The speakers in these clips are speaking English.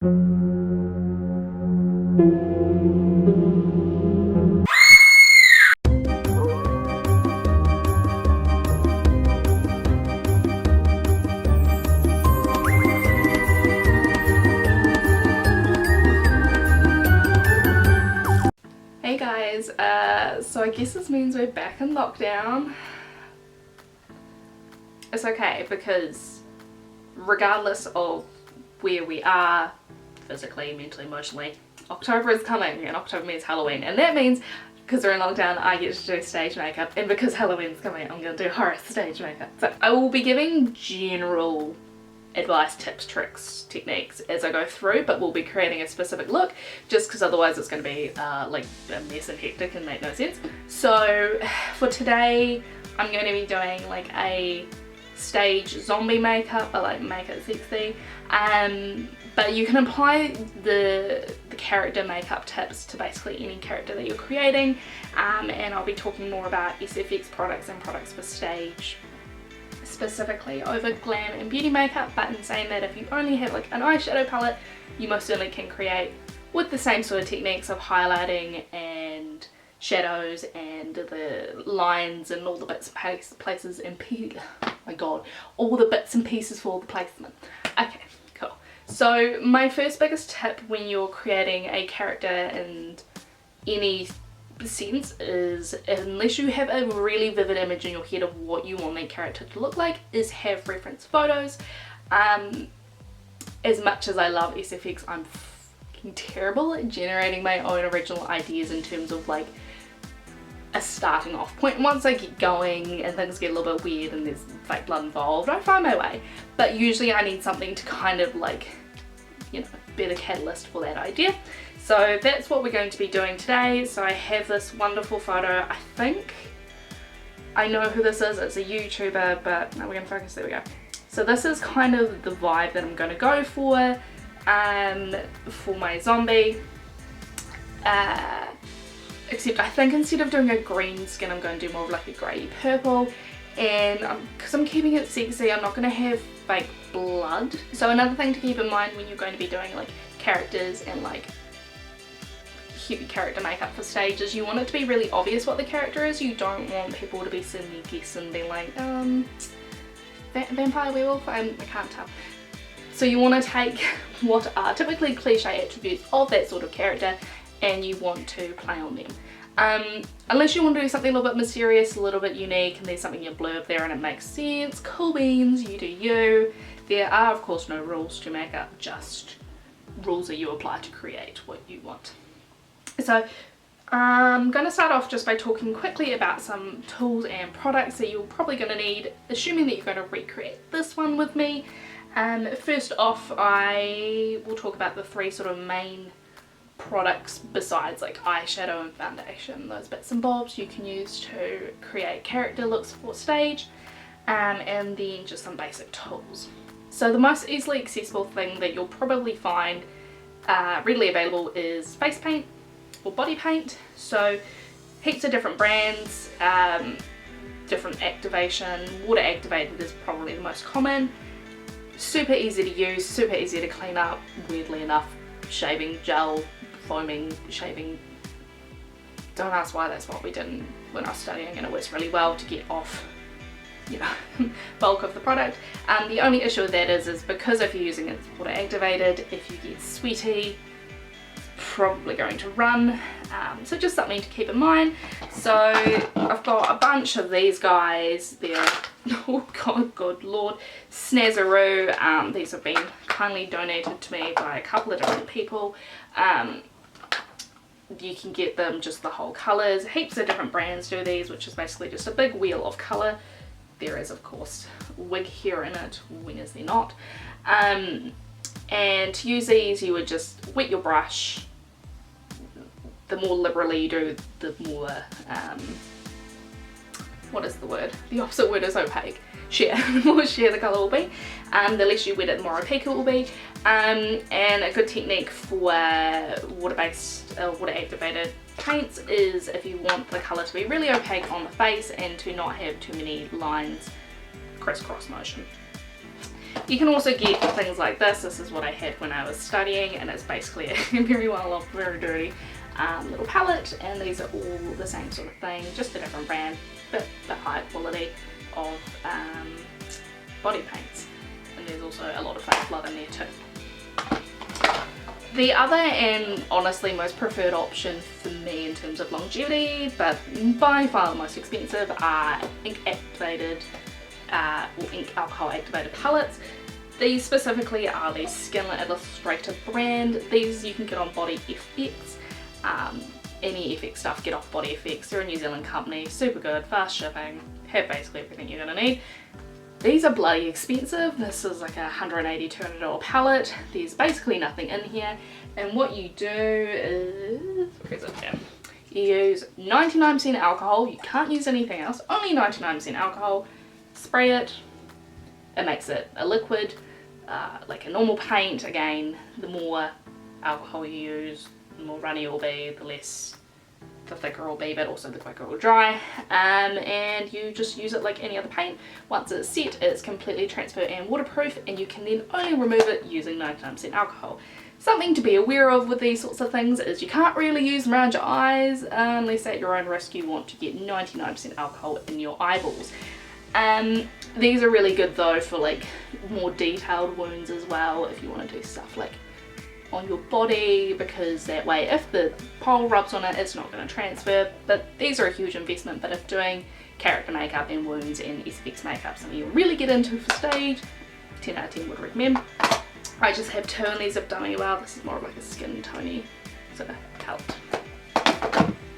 Hey guys, so I guess this means we're back in lockdown. It's okay because regardless of where we are, physically, mentally, emotionally, October is coming, and October means Halloween, and that means because we're in lockdown I get to do stage makeup, and because Halloween's coming I'm going to do horror stage makeup. So I will be giving general advice, tips, tricks, techniques as I go through, but we'll be creating a specific look just because otherwise it's going to be like a mess and hectic and make no sense. So for today I'm going to be doing like a stage zombie makeup. I like make it sexy, but you can apply the character makeup tips to basically any character that you're creating, and I'll be talking more about SFX products and products for stage specifically over glam and beauty makeup. But in saying that, if you only have like an eyeshadow palette, you most certainly can create with the same sort of techniques of highlighting and shadows and the lines and all the bits and places and oh my god, all the bits and pieces for the placement. Okay, cool. So my first biggest tip when you're creating a character in any sense is, unless you have a really vivid image in your head of what you want that character to look like, is have reference photos. As much as I love SFX, I'm fucking terrible at generating my own original ideas in terms of like a starting off point. Once I get going and things get a little bit weird and there's fake blood involved, I find my way, but usually I need something to kind of like, you know, be the catalyst for that idea. So that's what we're going to be doing today. So I have this wonderful photo. I think I know who this is. It's a YouTuber, but no, we're going to focus. There we go. So this is kind of the vibe that I'm going to go for my zombie. Except I think instead of doing a green skin, I'm going to do more of like a grey purple. And because I'm keeping it sexy, I'm not going to have fake blood. So another thing to keep in mind when you're going to be doing like characters and like heavy character makeup for stages, you want it to be really obvious what the character is. You don't want people to be sitting there guessing, being like, vampire, werewolf, I can't tell. So you want to take what are typically cliche attributes of that sort of character and you want to play on them. Unless you want to do something a little bit mysterious, a little bit unique, and there's something you blurb there and it makes sense, cool beans, you do you. There are of course no rules to makeup, just rules that you apply to create what you want. So I'm going to start off just by talking quickly about some tools and products that you're probably going to need, assuming that you're going to recreate this one with me. First off, I will talk about the three sort of main products besides like eyeshadow and foundation, those bits and bobs you can use to create character looks for stage, and then just some basic tools. So the most easily accessible thing that you'll probably find readily available is face paint or body paint. So heaps of different brands, different activation. Water activated is probably the most common. Super easy to use, super easy to clean up, weirdly enough. Shaving gel, foaming, shaving. Don't ask why, that's what we did when I was studying, and it works really well to get off, you know, bulk of the product. The only issue with that is because if you're using it water activated, if you get sweaty, probably going to run, so just something to keep in mind. So I've got a bunch of these guys. They're, oh god, good lord, Snazzaroo. These have been kindly donated to me by a couple of different people. You can get them just the whole colours. Heaps of different brands do these, which is basically just a big wheel of colour. There is of course wig hair in it, when is there not? And to use these you would just wet your brush. The more liberally you do, the more, what is the word? The opposite word is opaque. Sheer. The more sheer the colour will be. The less you wet it, the more opaque it will be. And a good technique for water-based, water activated paints is if you want the colour to be really opaque on the face and to not have too many lines, crisscross motion. You can also get things like this. This is what I had when I was studying, and it's basically a very well off, very dirty little palette, and these are all the same sort of thing, just a different brand, but the high quality of body paints. And there's also a lot of fake blood in there too. The other and honestly most preferred option for me in terms of longevity, but by far the most expensive, are ink activated or ink alcohol activated palettes. These specifically are the Skin Illustrator brand. These you can get on Body FX. Any FX stuff, get off Body FX. They're a New Zealand company, super good, fast shipping, have basically everything you're gonna need. These are bloody expensive. This is like a $180, $200 palette. There's basically nothing in here, and what you do is, where is it? Yeah. You use 99% alcohol. You can't use anything else, only 99% alcohol. Spray it, it makes it a liquid, like a normal paint. Again, the more alcohol you use, the more runny it will be, the thicker it will be, but also the quicker it will dry. And you just use it like any other paint. Once it's set, it's completely transfer and waterproof, and you can then only remove it using 99% alcohol. Something to be aware of with these sorts of things is you can't really use them around your eyes unless at your own risk you want to get 99% alcohol in your eyeballs. These are really good though for like more detailed wounds as well, if you want to do stuff like on your body, because that way if the pole rubs on it, it's not going to transfer. But these are a huge investment, but if doing character makeup and wounds and SFX makeup, something you'll really get into for stage, 10 out of 10 would recommend. I just have two, and these have done me well. This is more of like a skin tony sort of palette.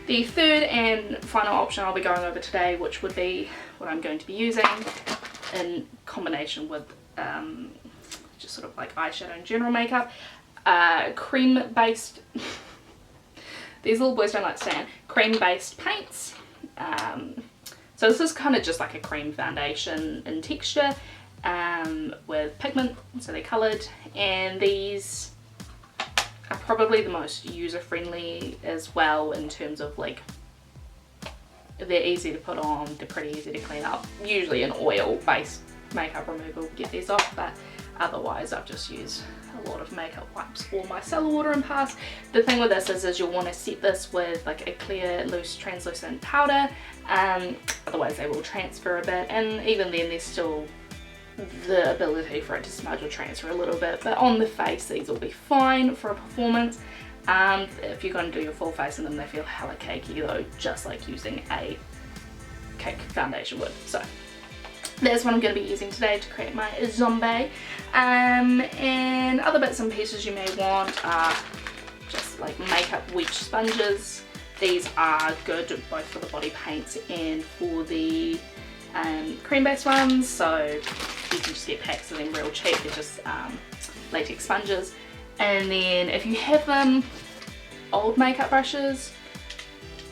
The third and final option I'll be going over today, which would be what I'm going to be using in combination with just sort of like eyeshadow and general makeup, cream based, these little boys don't like to stand, cream based paints. So this is kind of just like a cream foundation in texture with pigment, so they're coloured, and these are probably the most user friendly as well in terms of like they're easy to put on, they're pretty easy to clean up. Usually an oil based makeup remover will get these off, but otherwise I've just used a lot of makeup wipes or micellar water in past. The thing with this is you'll want to set this with like a clear, loose, translucent powder, otherwise they will transfer a bit, and even then there's still the ability for it to smudge or transfer a little bit, but on the face these will be fine for a performance. If you're going to do your full face in them, they feel hella cakey though, just like using a cake foundation would. So that's what I'm going to be using today to create my zombie. And other bits and pieces you may want are just like makeup wedge sponges. These are good both for the body paints and for the cream based ones, so you can just get packs of them real cheap. They're just latex sponges. And then if you have them, old makeup brushes,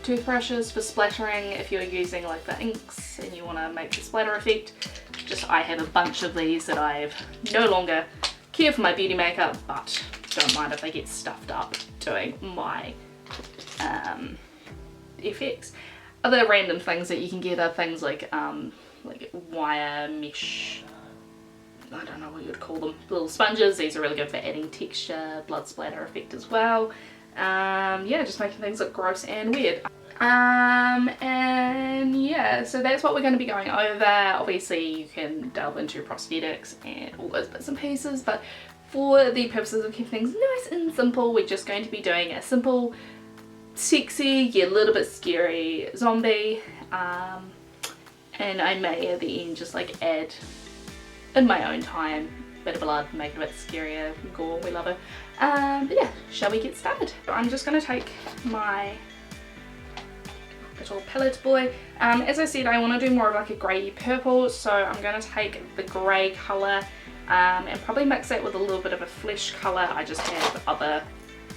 toothbrushes for splattering if you're using like the inks and you want to make the splatter effect. I have a bunch of these that I've no longer care for my beauty makeup, but don't mind if they get stuffed up doing my effects. Other random things that you can get are things like wire mesh, I don't know what you'd call them, little sponges. These are really good for adding texture, blood splatter effect as well. Yeah, just making things look gross and weird. And yeah, so that's what we're going to be going over. Obviously you can delve into prosthetics and all those bits and pieces, but for the purposes of keeping things nice and simple, we're just going to be doing a simple, sexy, yet a little bit scary zombie. And I may at the end just like add in my own time bit of blood, make it a bit scarier, gore, we love it. But yeah, shall we get started? So I'm just going to take my little palette boy. As I said, I want to do more of like a grey purple, so I'm going to take the grey colour and probably mix that with a little bit of a flesh colour. I just have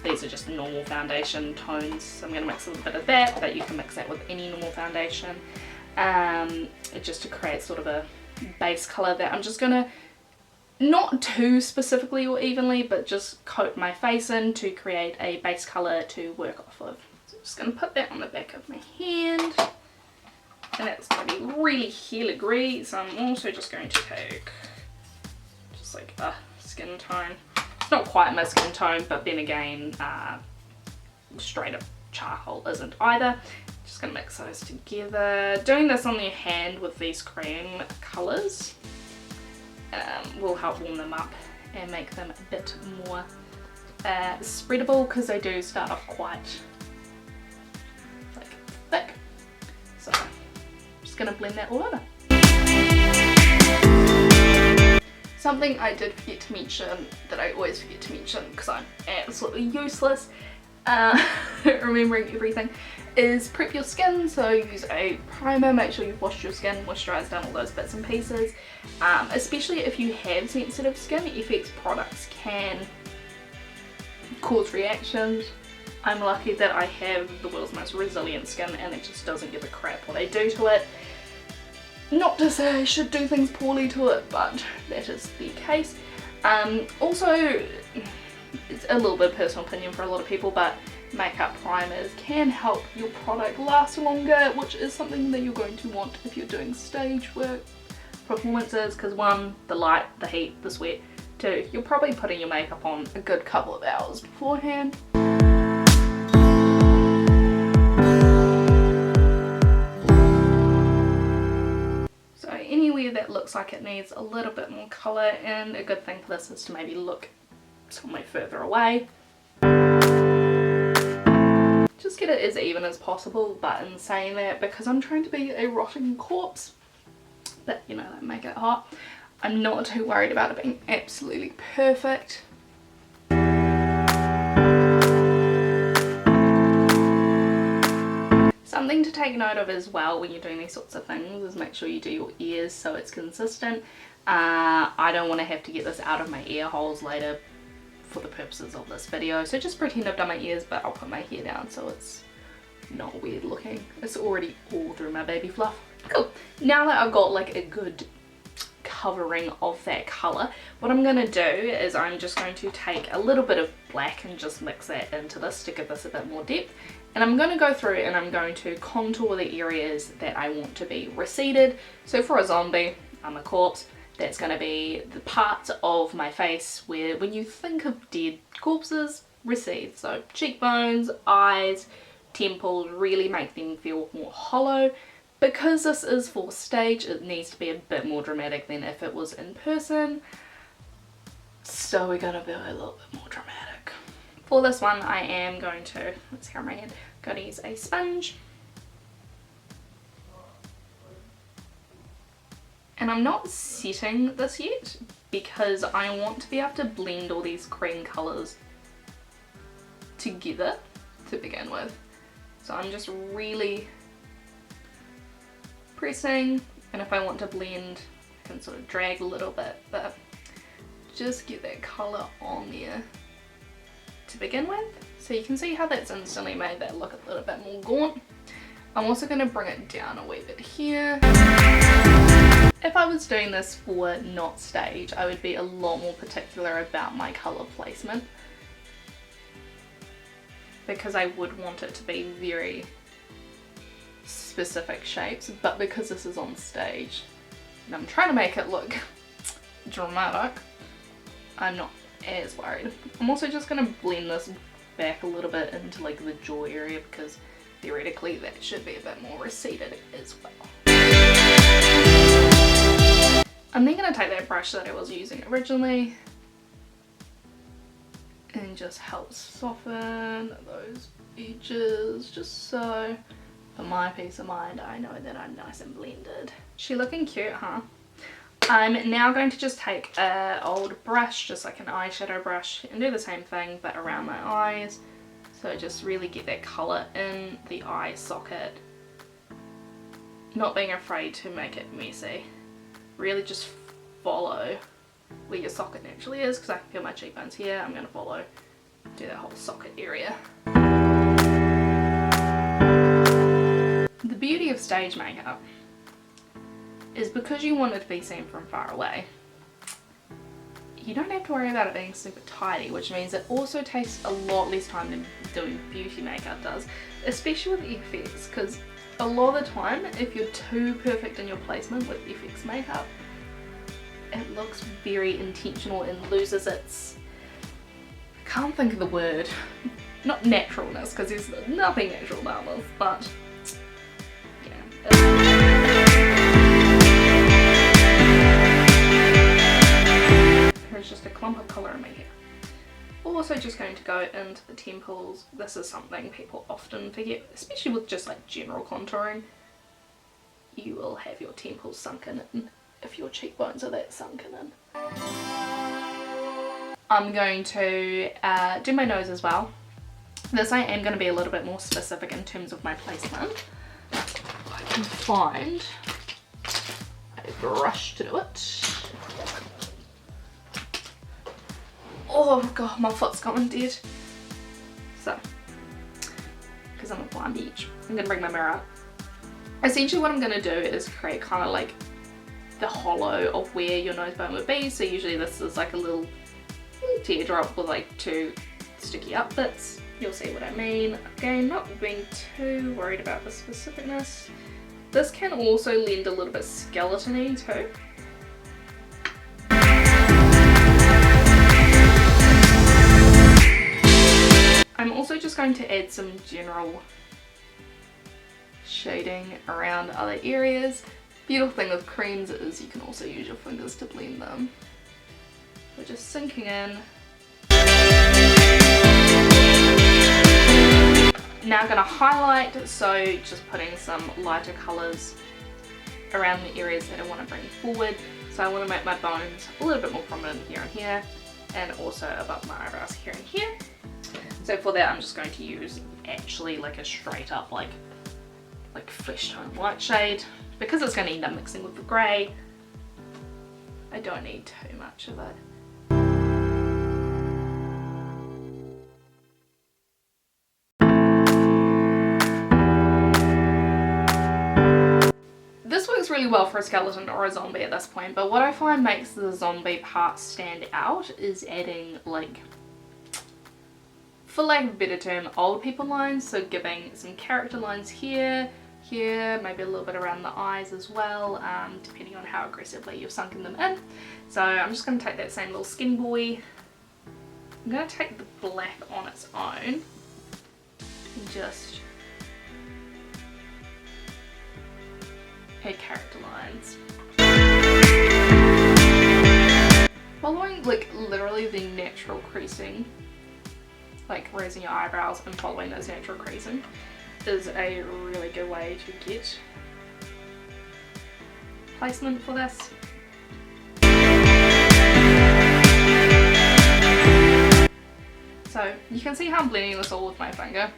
these are just normal foundation tones, so I'm going to mix a little bit of that, but you can mix that with any normal foundation, just to create sort of a base colour that I'm just going to, not too specifically or evenly, but just coat my face in to create a base colour to work off of. So I'm just going to put that on the back of my hand, and that's going to be really hella grey, so I'm also just going to take just like a skin tone. It's not quite my skin tone, but then again, straight up charcoal isn't either. Just gonna mix those together. Doing this on your hand with these cream colours will help warm them up and make them a bit more spreadable, because they do start off quite like thick. So I'm just gonna blend that all over. Something I did forget to mention, that I always forget to mention because I'm absolutely useless remembering everything, is prep your skin. So use a primer, make sure you've washed your skin, moisturised, done all those bits and pieces. Especially if you have sensitive skin, FX products can cause reactions. I'm lucky that I have the world's most resilient skin and it just doesn't give a crap what I do to it. Not to say I should do things poorly to it, but that is the case. Also, it's a little bit of personal opinion for a lot of people, but makeup primers can help your product last longer, which is something that you're going to want if you're doing stage work, performances, because 1, the light, the heat, the sweat. 2, you're probably putting your makeup on a good couple of hours beforehand. So anywhere that looks like it needs a little bit more colour, and a good thing for this is to maybe look somewhere further away. Just get it as even as possible, but in saying that, because I'm trying to be a rotting corpse, but you know, that make it hot, I'm not too worried about it being absolutely perfect. Something to take note of as well when you're doing these sorts of things is make sure you do your ears so it's consistent. I don't want to have to get this out of my ear holes later for the purposes of this video, so just pretend I've done my ears, but I'll put my hair down so it's not weird looking. It's already all through my baby fluff. Cool. Now that I've got like a good covering of that colour, what I'm going to do is I'm just going to take a little bit of black and just mix that into this to give this a bit more depth, and I'm going to go through and I'm going to contour the areas that I want to be receded. So for a zombie, I'm a corpse, that's going to be the parts of my face where when you think of dead corpses, recede. So cheekbones, eyes, temples, really make them feel more hollow. Because this is for stage, it needs to be a bit more dramatic than if it was in person. So we're going to be a little bit more dramatic. For this one, I am going to, let's see on my hand, going to use a sponge. And I'm not setting this yet because I want to be able to blend all these cream colours together to begin with. So I'm just really pressing, and if I want to blend I can sort of drag a little bit, but just get that colour on there to begin with. So you can see how that's instantly made that look a little bit more gaunt. I'm also going to bring it down a wee bit here. If I was doing this for not stage, I would be a lot more particular about my colour placement, because I would want it to be very specific shapes, but because this is on stage and I'm trying to make it look dramatic, I'm not as worried. I'm also just going to blend this back a little bit into like the jaw area, because theoretically that should be a bit more receded as well. I'm then going to take that brush that I was using originally and just help soften those edges, just so for my peace of mind I know that I'm nice and blended. She looking cute, huh? I'm now going to just take an old brush, just like an eyeshadow brush, and do the same thing but around my eyes. So just really get that colour in the eye socket. Not being afraid to make it messy. Really just follow where your socket naturally is, because I can feel my cheekbones here. I'm going to follow, do that whole socket area. The beauty of stage makeup is because you want it to be seen from far away, you don't have to worry about it being super tidy, which means it also takes a lot less time than doing beauty makeup does, especially with FX, because a lot of the time if you're too perfect in your placement with FX makeup, it looks very intentional and loses its, I can't think of the word, not naturalness, because there's nothing natural about this, but here's just a clump of colour in my hair. Also just going to go into the temples. This is something people often forget, especially with just like general contouring. You will have your temples sunken in if your cheekbones are that sunken in. I'm going to do my nose as well. This I am going to be a little bit more specific in terms of my placement. I can find a brush to do it. Oh god, my foot's going dead. So, because I'm a blind bitch, I'm going to bring my mirror up. Essentially what I'm going to do is create kind of like the hollow of where your nose bone would be. So usually this is like a little teardrop with like two sticky up bits. You'll see what I mean. Again, not being too worried about the specificness. This can also lend a little bit skeleton-y too. I'm also just going to add some general shading around other areas. Beautiful thing with creams is you can also use your fingers to blend them. We're just sinking in. Now I'm going to highlight, so just putting some lighter colours around the areas that I want to bring forward. So I want to make my bones a little bit more prominent here and here, and also above my eyebrows here and here. So for that I'm just going to use actually like a straight up like flesh tone white shade, because it's going to end up mixing with the grey. I don't need too much of it. This works really well for a skeleton or a zombie at this point, but what I find makes the zombie part stand out is adding, like, for lack of a better term, old people lines. So giving some character lines here, maybe a little bit around the eyes as well, depending on how aggressively you've sunken them in. So I'm just going to take that same little skinny boy. I'm going to take the black on its own and just add character lines. Following like literally the natural creasing, like raising your eyebrows and following those natural creasing, is a really good way to get placement for this. So you can see how I'm blending this all with my finger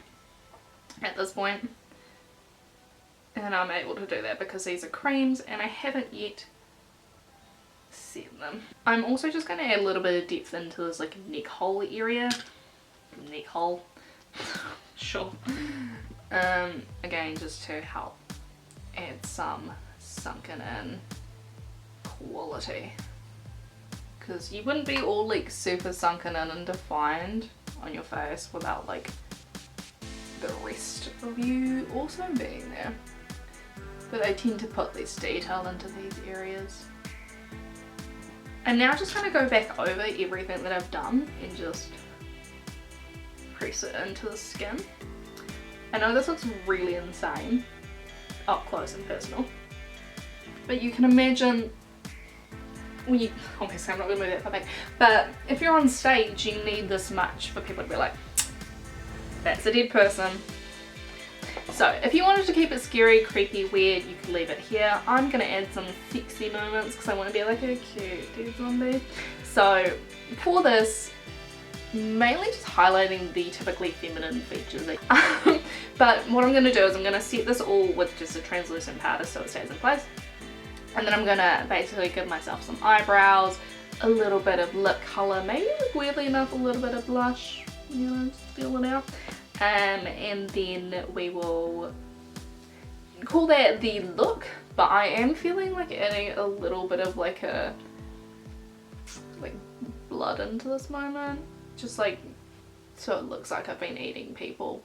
at this point. And I'm able to do that because these are creams and I haven't yet set them. I'm also just going to add a little bit of depth into this like neck hole area. Neck hole. Sure. Again, just to help add some sunken in quality. Because you wouldn't be all like super sunken in and defined on your face without like the rest of you also being there. But I tend to put less detail into these areas. And now just going to go back over everything that I've done and just press it into the skin. I know this looks really insane up close and personal, but you can imagine when you, obviously I'm not going to move that far back, but if you're on stage you need this much for people to be like, that's a dead person. So if you wanted to keep it scary, creepy, weird, you could leave it here. I'm going to add some sexy moments because I want to be like a cute dead zombie. So for this, mainly just highlighting the typically feminine features. But what I'm going to do is I'm going to set this all with just a translucent powder so it stays in place. And then I'm going to basically give myself some eyebrows, a little bit of lip colour, maybe weirdly enough a little bit of blush, you know, just feel it out. And then we will call that the look, but I am feeling like adding a little bit of like a blood into this moment, just like so it looks like I've been eating people.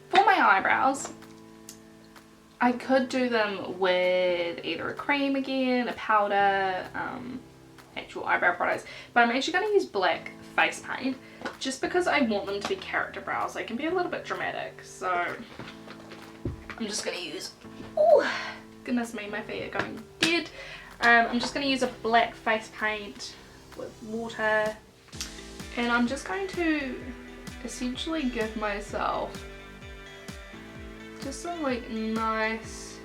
For my eyebrows, I could do them with either a cream again, a powder, actual eyebrow products, but I'm actually going to use black face paint just because I want them to be character brows. They can be a little bit dramatic, so I'm just going to use, oh goodness me, my feet are going dead. I'm just going to use a black face paint with water, and I'm just going to essentially give myself just some like nice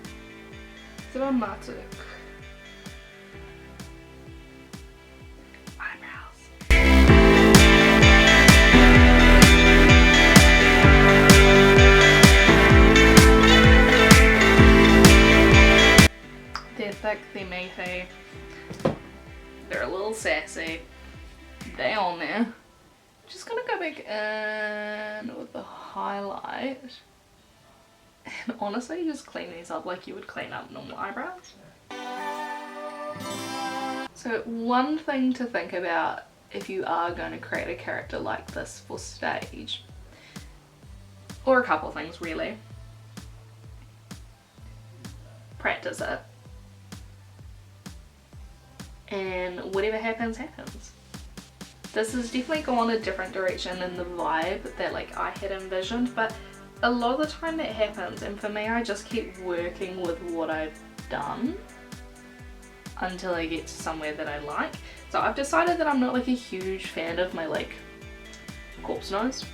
dramatic eyebrows. They're thick, they're meaty, they're a little sassy, they're on there. Just gonna go back in with the highlight and honestly just clean these up like you would clean up normal eyebrows. So one thing to think about if you are going to create a character like this for stage, or a couple of things really, practice it, and whatever happens happens. This has definitely gone a different direction in the vibe that like I had envisioned, but a lot of the time that happens, and for me I just keep working with what I've done until I get to somewhere that I like. So I've decided that I'm not like a huge fan of my like corpse nose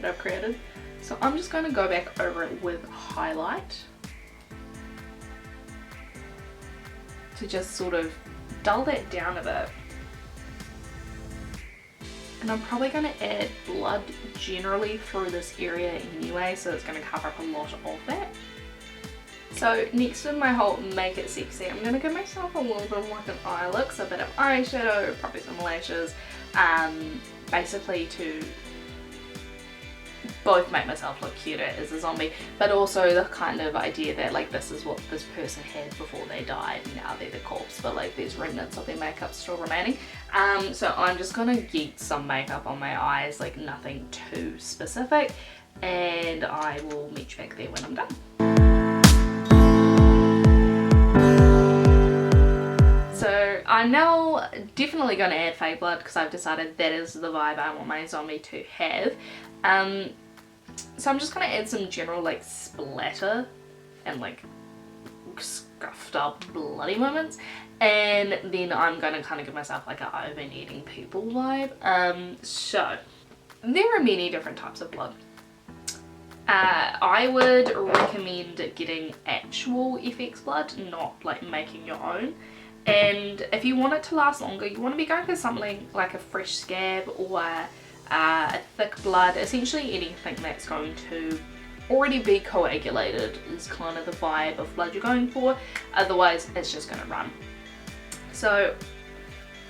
that I've created, so I'm just going to go back over it with highlight to just sort of dull that down a bit. And I'm probably going to add blood generally through this area anyway, so it's going to cover up a lot of that. So next in my whole make it sexy, I'm going to give myself a little bit of like an eye look, so a bit of eyeshadow, probably some lashes, basically to both make myself look cuter as a zombie, but also the kind of idea that like this is what this person had before they died, now they're the corpse, but like there's remnants of their makeup still remaining. So I'm just gonna get some makeup on my eyes, like nothing too specific, and I will meet you back there when I'm done. So I'm now definitely going to add fake blood because I've decided that is the vibe I want my zombie to have. So I'm just going to add some general like splatter and like scuffed up bloody moments, and then I'm going to kind of give myself like an I've been eating people vibe. So there are many different types of blood. I would recommend getting actual FX blood, not like making your own. And if you want it to last longer, you want to be going for something like a fresh scab or a thick blood. Essentially anything that's going to already be coagulated is kind of the vibe of blood you're going for. Otherwise it's just going to run. So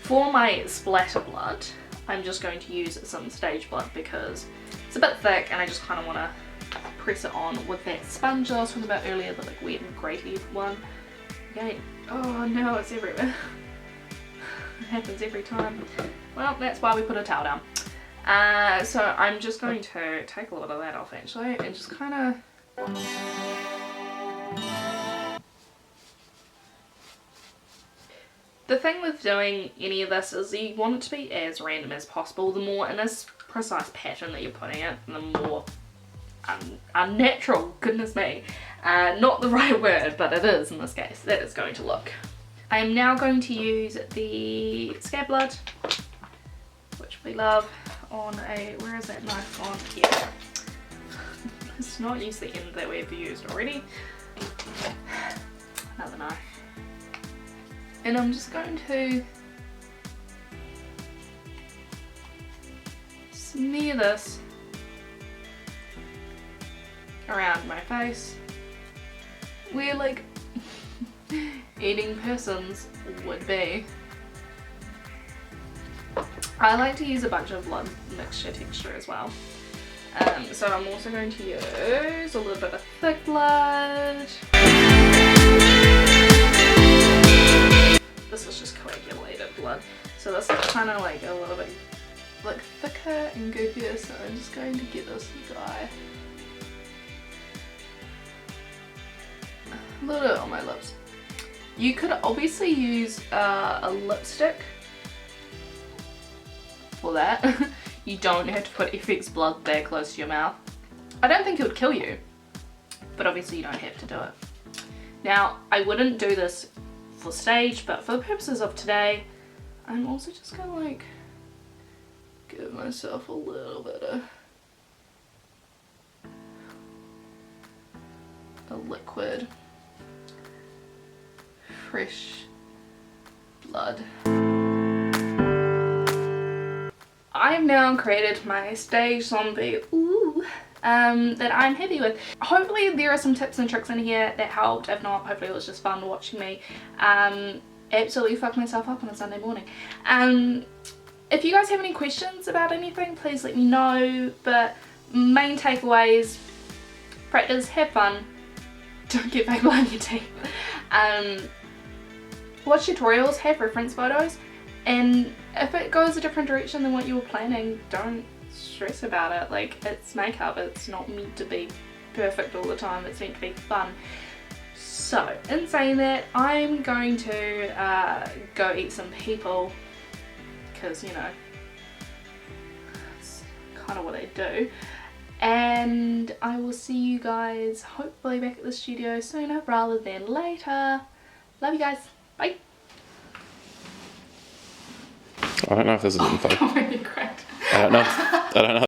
for my splatter blood, I'm just going to use some stage blood because it's a bit thick and I just kind of want to press it on with that sponge I was talking about earlier, the like wet and gratey one. Again, oh no, it's everywhere. It happens every time. Well, that's why we put a towel down. So I'm just going to take a little bit of that off actually and just kind of the thing with doing any of this is you want it to be as random as possible. The more in this precise pattern that you're putting it, the more unnatural, goodness me, not the right word, but it is in this case, that is going to look. I am now going to use the scab blood, which we love, on a, where is that knife gone? Yeah. Let's not use the end that we've used already. Another knife. And I'm just going to smear this around my face where like eating persons would be. I like to use a bunch of blood mixture texture as well. So I'm also going to use a little bit of thick blood. This is just coagulated blood. So this is kind of like a little bit like thicker and goopier, so I'm just going to get this guy a little bit on my lips. You could obviously use a lipstick for that. You don't have to put FX blood that close to your mouth. I don't think it would kill you, but obviously you don't have to do it. Now, I wouldn't do this for stage, but for the purposes of today, I'm also just gonna like give myself a little bit of a liquid, fresh blood. I've now created my stage zombie that I'm happy with. Hopefully there are some tips and tricks in here that helped. If not, hopefully it was just fun watching me absolutely fuck myself up on a Sunday morning. If you guys have any questions about anything, please let me know. But main takeaways: practice, have fun, don't get paper on your teeth, watch tutorials, have reference photos, and if it goes a different direction than what you were planning, don't stress about it. Like, it's makeup, it's not meant to be perfect all the time, it's meant to be fun. So in saying that, I'm going to go eat some people, because you know, it's kind of what I do, and I will see you guys hopefully back at the studio sooner rather than later. Love you guys, bye. I don't know if this is info. Oh, really great. I don't know.